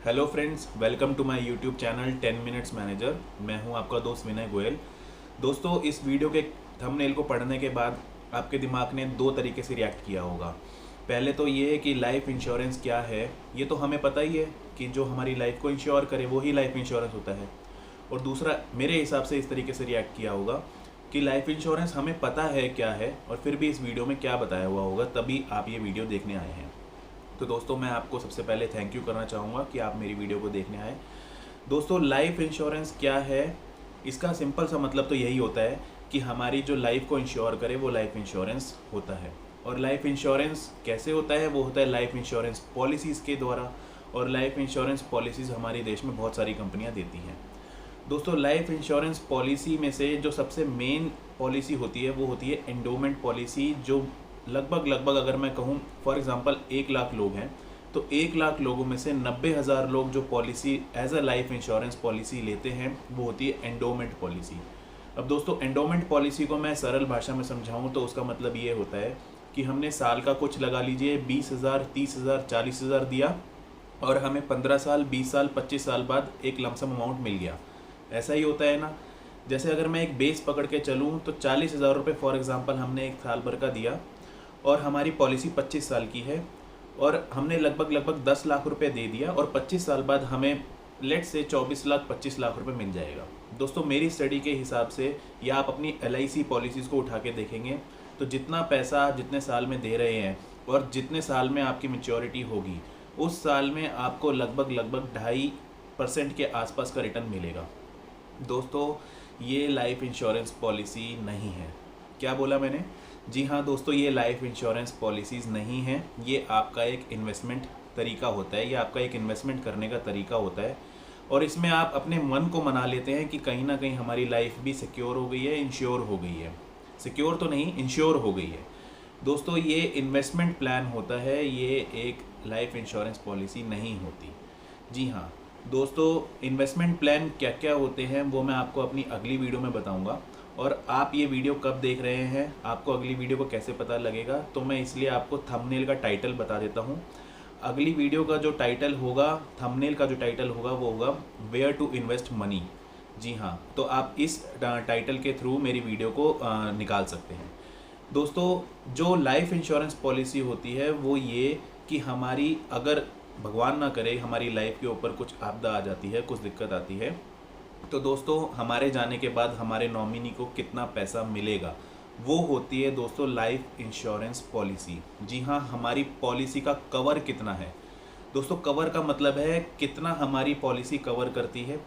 Hello friends, welcome to my YouTube channel 10 minutes manager. मैं हूं आपका दोस्त विनय गोयल। दोस्तों, इस वीडियो के थंबनेल को पढ़ने के बाद आपके दिमाग ने दो तरीके से रिएक्ट किया होगा। पहले तो ये है कि लाइफ इंश्योरेंस क्या है। ये तो हमें पता ही है कि जो हमारी लाइफ को इंश्योर करे वो ही लाइफ इंश्योरेंस होता है। और दूसरा, मेरे हिसाब से इस तरीके से रिएक्ट किया होगा कि लाइफ इंश्योरेंस हमें पता है क्या है और फिर भी इस वीडियो में क्या बताया हुआ होगा, तभी आप ये वीडियो देखने आए हैं। तो दोस्तों, मैं आपको सबसे पहले थैंक यू करना चाहूँगा कि आप मेरी वीडियो को देखने आए। दोस्तों, लाइफ इंश्योरेंस क्या है? इसका सिंपल सा मतलब तो यही होता है कि हमारी जो लाइफ को इंश्योर करे वो लाइफ इंश्योरेंस होता है। और लाइफ इंश्योरेंस कैसे होता है? वो होता है लाइफ इंश्योरेंस पॉलिसीज़ के द्वारा। और लाइफ इंश्योरेंस पॉलिसीज़ हमारे देश में बहुत सारी कंपनियाँ देती हैं। दोस्तों, लाइफ इंश्योरेंस पॉलिसी में से जो सबसे मेन पॉलिसी होती है वो होती है एंडोमेंट पॉलिसी, जो लगभग अगर मैं कहूँ फॉर एग्जांपल 1 लाख लोग हैं तो 1 लाख लोगों में से 90,000 लोग जो policy as a life insurance policy लेते हैं वो होती है एंडोमेंट पॉलिसी। अब दोस्तों, एंडोमेंट पॉलिसी को मैं सरल भाषा में समझाऊँ तो उसका मतलब ये होता है कि हमने साल का कुछ लगा लीजिए 20,000, 30,000, 40,000 दिया और हमें 15 साल, 20 साल, 25 साल बाद एक लमसम अमाउंट मिल गया। ऐसा ही होता है ना। जैसे अगर मैं एक बेस पकड़ के चलूँ तो 40,000 रुपये फॉर एग्जांपल हमने एक साल भर का दिया और हमारी पॉलिसी 25 साल की है और हमने लगभग 10 लाख रुपए दे दिया और 25 साल बाद हमें लेट से 24 लाख 25 लाख रुपए मिल जाएगा। दोस्तों, मेरी स्टडी के हिसाब से या आप अपनी LIC पॉलिसीज़ को उठा के देखेंगे तो जितना पैसा आप जितने साल में दे रहे हैं और जितने साल में आपकी मैच्योरिटी होगी उस साल में आपको लगभग 2.5% के आसपास का रिटर्न मिलेगा। दोस्तों, ये लाइफ इंश्योरेंस पॉलिसी नहीं है। क्या बोला मैंने? जी हाँ दोस्तों, ये लाइफ इंश्योरेंस पॉलिसीज़ नहीं हैं। ये आपका एक इन्वेस्टमेंट तरीका होता है, ये आपका एक इन्वेस्टमेंट करने का तरीका होता है और इसमें आप अपने मन को मना लेते हैं कि कहीं ना कहीं हमारी लाइफ भी सिक्योर हो गई है, इंश्योर हो गई है। सिक्योर तो नहीं, इंश्योर हो गई है। दोस्तों, ये इन्वेस्टमेंट प्लान होता है, ये एक लाइफ इंश्योरेंस पॉलिसी नहीं होती। जी हाँ दोस्तों, इन्वेस्टमेंट प्लान क्या क्या होते हैं वो मैं आपको अपनी अगली वीडियो में बताऊंगा। और आप ये वीडियो कब देख रहे हैं, आपको अगली वीडियो को कैसे पता लगेगा, तो मैं इसलिए आपको थंबनेल का टाइटल बता देता हूँ। अगली वीडियो का जो टाइटल होगा, थंबनेल का जो टाइटल होगा वो होगा वेयर टू इन्वेस्ट मनी। जी हाँ, तो आप इस टाइटल के थ्रू मेरी वीडियो को निकाल सकते हैं। दोस्तों, जो लाइफ इंश्योरेंस पॉलिसी होती है वो ये कि हमारी अगर भगवान ना करे हमारी लाइफ के ऊपर कुछ आपदा आ जाती है, कुछ दिक्कत आती है, तो दोस्तों हमारे जाने के बाद हमारे नॉमिनी को कितना पैसा मिलेगा, वो होती है दोस्तों लाइफ इंश्योरेंस पॉलिसी। जी हाँ, हमारी पॉलिसी का कवर कितना है। दोस्तों, कवर का मतलब है कितना हमारी पॉलिसी कवर करती है।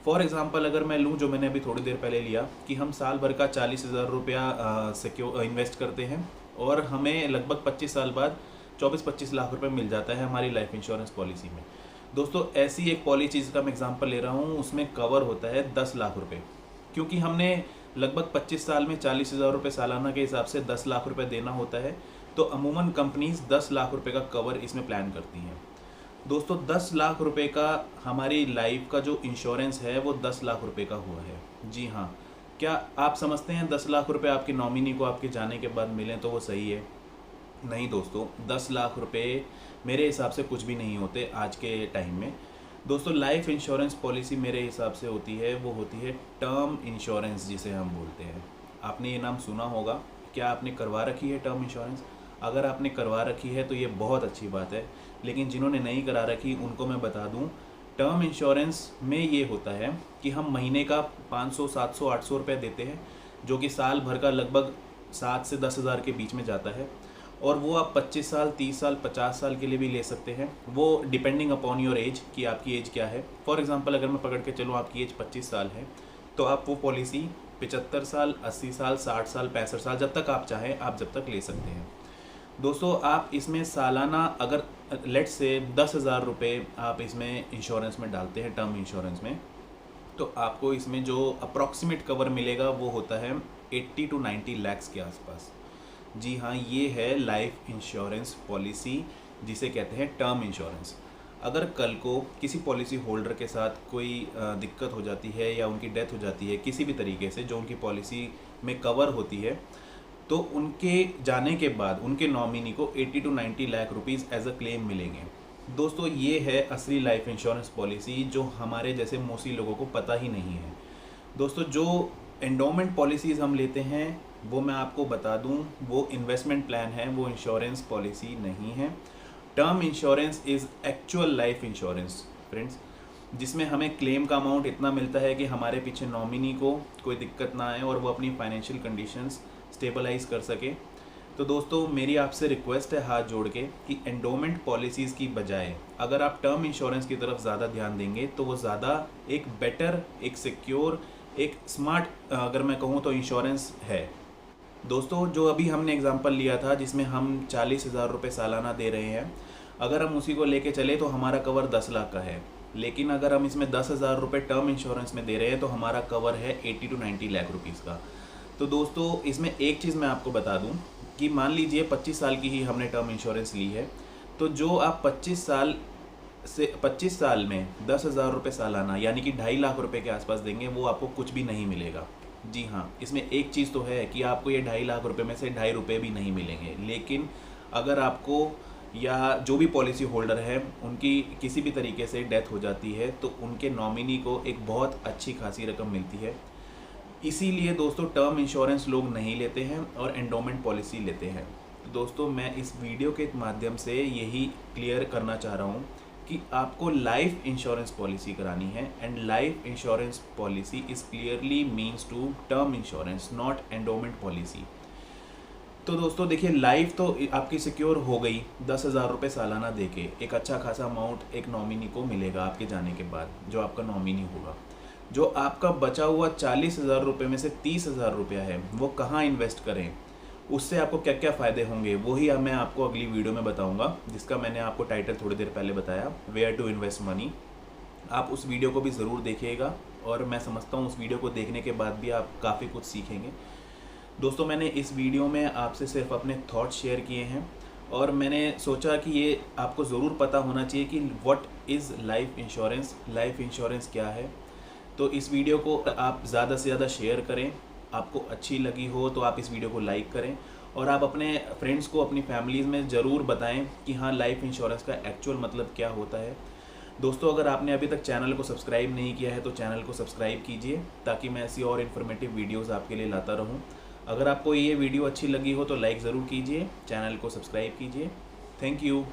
फॉर एग्जांपल अगर मैं लूँ, जो मैंने अभी थोड़ी देर पहले लिया, कि हम साल भर का 40,000 रुपया सिक्योर इन्वेस्ट करते हैं और हमें लगभग 25 साल बाद 24-25 लाख रुपए मिल जाता है हमारी लाइफ इंश्योरेंस पॉलिसी में। दोस्तों, ऐसी एक पॉलिसी का मैं एग्जांपल ले रहा हूँ, उसमें कवर होता है 10 लाख रुपए। क्योंकि हमने लगभग 25 साल में 40,000 रुपये सालाना के हिसाब से 10 लाख रुपए देना होता है, तो अमूमन कंपनीज 10 लाख रुपए का कवर इसमें प्लान करती हैं। दोस्तों, 10 लाख रुपए का हमारी लाइफ का जो इंश्योरेंस है वो 10 लाख रुपए का हुआ है। जी हाँ, क्या आप समझते हैं 10 लाख रुपए आपके नॉमिनी को आपके जाने के बाद मिलें तो वो सही है? नहीं दोस्तों, 10 लाख रुपए मेरे हिसाब से कुछ भी नहीं होते आज के टाइम में। दोस्तों, लाइफ इंश्योरेंस पॉलिसी मेरे हिसाब से होती है वो होती है टर्म इंश्योरेंस, जिसे हम बोलते हैं। आपने ये नाम सुना होगा। क्या आपने करवा रखी है टर्म इंश्योरेंस? अगर आपने करवा रखी है तो ये बहुत अच्छी बात है, लेकिन जिन्होंने नहीं करा रखी उनको मैं बता दूं, टर्म इंश्योरेंस में ये होता है कि हम महीने का 500, 700, 800 रुपये देते हैं, जो कि साल भर का लगभग 7 से 10,000 के बीच में जाता है। और वो आप 25 साल, 30 साल, 50 साल के लिए भी ले सकते हैं, वो डिपेंडिंग अपॉन योर एज कि आपकी एज क्या है। फॉर एग्जांपल अगर मैं पकड़ के चलूँ आपकी एज 25 साल है तो आप वो पॉलिसी 75 साल, 80 साल, 60 साल, 65 साल, जब तक आप चाहें आप जब तक ले सकते हैं। दोस्तों, आप इसमें सालाना अगर लेट से 10,000 रुपये आप इसमें इंश्योरेंस में डालते हैं, टर्म इंश्योरेंस में, तो आपको इसमें जो अप्रॉक्सीमेट कवर मिलेगा वो होता है 80 to 90 लैक्स के आसपास। जी हाँ, ये है लाइफ इंश्योरेंस पॉलिसी, जिसे कहते हैं टर्म इंश्योरेंस। अगर कल को किसी पॉलिसी होल्डर के साथ कोई दिक्कत हो जाती है या उनकी डेथ हो जाती है किसी भी तरीके से जो उनकी पॉलिसी में कवर होती है, तो उनके जाने के बाद उनके नॉमिनी को 80 to 90 lakh rupees as a claim मिलेंगे। दोस्तों ये है असली लाइफ इंश्योरेंस पॉलिसी जो हमारे जैसे मोस्टली लोगों को पता ही नहीं है। दोस्तों जो एंडोमेंट पॉलिसीज़ हम लेते हैं वो मैं आपको बता दूं, वो इन्वेस्टमेंट प्लान है, वो इंश्योरेंस पॉलिसी नहीं है। Term insurance is actual life insurance friends, जिसमें हमें क्लेम का अमाउंट इतना मिलता है कि हमारे पीछे नॉमिनी को कोई दिक्कत ना आए और वो अपनी फाइनेंशियल कंडीशंस स्टेबलाइज कर सके। तो दोस्तों मेरी आपसे रिक्वेस्ट है हाथ जोड़ के कि एंडोमेंट पॉलिसीज़ की बजाय अगर आप टर्म इंश्योरेंस की तरफ ज़्यादा ध्यान देंगे तो वो ज़्यादा एक बेटर, एक सिक्योर, एक स्मार्ट अगर मैं कहूँ तो इंश्योरेंस है। दोस्तों जो अभी हमने एग्जांपल लिया था जिसमें हम 40,000 रुपये सालाना दे रहे हैं, अगर हम उसी को लेके चले तो हमारा कवर 10 लाख का है। लेकिन अगर हम इसमें 10,000 रुपये टर्म इंश्योरेंस में दे रहे हैं तो हमारा कवर है 80 to 90 लाख रुपीज़ का। तो दोस्तों इसमें एक चीज़ मैं आपको बता दूं कि मान लीजिए 25 साल की ही हमने टर्म इंश्योरेंस ली है, तो जो आप 25 साल में 10,000 रुपये सालाना यानी कि 2.5 लाख रुपए के आसपास देंगे, वो आपको कुछ भी नहीं मिलेगा। जी हाँ, इसमें एक चीज़ तो है कि आपको ये 2.5 लाख रुपए में से 2.5 रुपये भी नहीं मिलेंगे। लेकिन अगर आपको या जो भी पॉलिसी होल्डर है उनकी किसी भी तरीके से डेथ हो जाती है तो उनके नॉमिनी को एक बहुत अच्छी खासी रकम मिलती है। इसीलिए दोस्तों टर्म इंश्योरेंस लोग नहीं लेते हैं और एंडोमेंट पॉलिसी लेते हैं। तो दोस्तों मैं इस वीडियो के माध्यम से यही क्लियर करना चाह रहा हूँ कि आपको लाइफ इंश्योरेंस पॉलिसी करानी है, and life insurance policy is clearly means to term insurance, not endowment policy. तो दोस्तों देखिए, लाइफ तो आपकी सिक्योर हो गई, 10,000 रुपये सालाना देके एक अच्छा खासा अमाउंट एक नॉमिनी को मिलेगा आपके जाने के बाद, जो आपका नॉमिनी होगा। जो आपका बचा हुआ 40,000 रुपये में से 30,000 रुपया है वो कहाँ इन्वेस्ट करें, उससे आपको क्या क्या फ़ायदे होंगे, वही मैं आपको अगली वीडियो में बताऊंगा, जिसका मैंने आपको टाइटल थोड़ी देर पहले बताया, वेयर टू इन्वेस्ट मनी। आप उस वीडियो को भी ज़रूर देखिएगा और मैं समझता हूँ उस वीडियो को देखने के बाद भी आप काफ़ी कुछ सीखेंगे। दोस्तों मैंने इस वीडियो में आपसे सिर्फ अपने थॉट्स शेयर किए हैं और मैंने सोचा कि ये आपको ज़रूर पता होना चाहिए कि what is life insurance, life insurance क्या है। तो इस वीडियो को आप ज़्यादा से ज़्यादा शेयर करें, आपको अच्छी लगी हो तो आप इस वीडियो को लाइक करें और आप अपने फ्रेंड्स को, अपनी फैमिलीज़ में ज़रूर बताएं कि हाँ लाइफ इंश्योरेंस का एक्चुअल मतलब क्या होता है। दोस्तों अगर आपने अभी तक चैनल को सब्सक्राइब नहीं किया है तो चैनल को सब्सक्राइब कीजिए ताकि मैं ऐसी और इन्फॉर्मेटिव वीडियोज़ आपके लिए लाता रहूँ। अगर आपको ये वीडियो अच्छी लगी हो तो लाइक ज़रूर कीजिए, चैनल को सब्सक्राइब कीजिए। Thank you.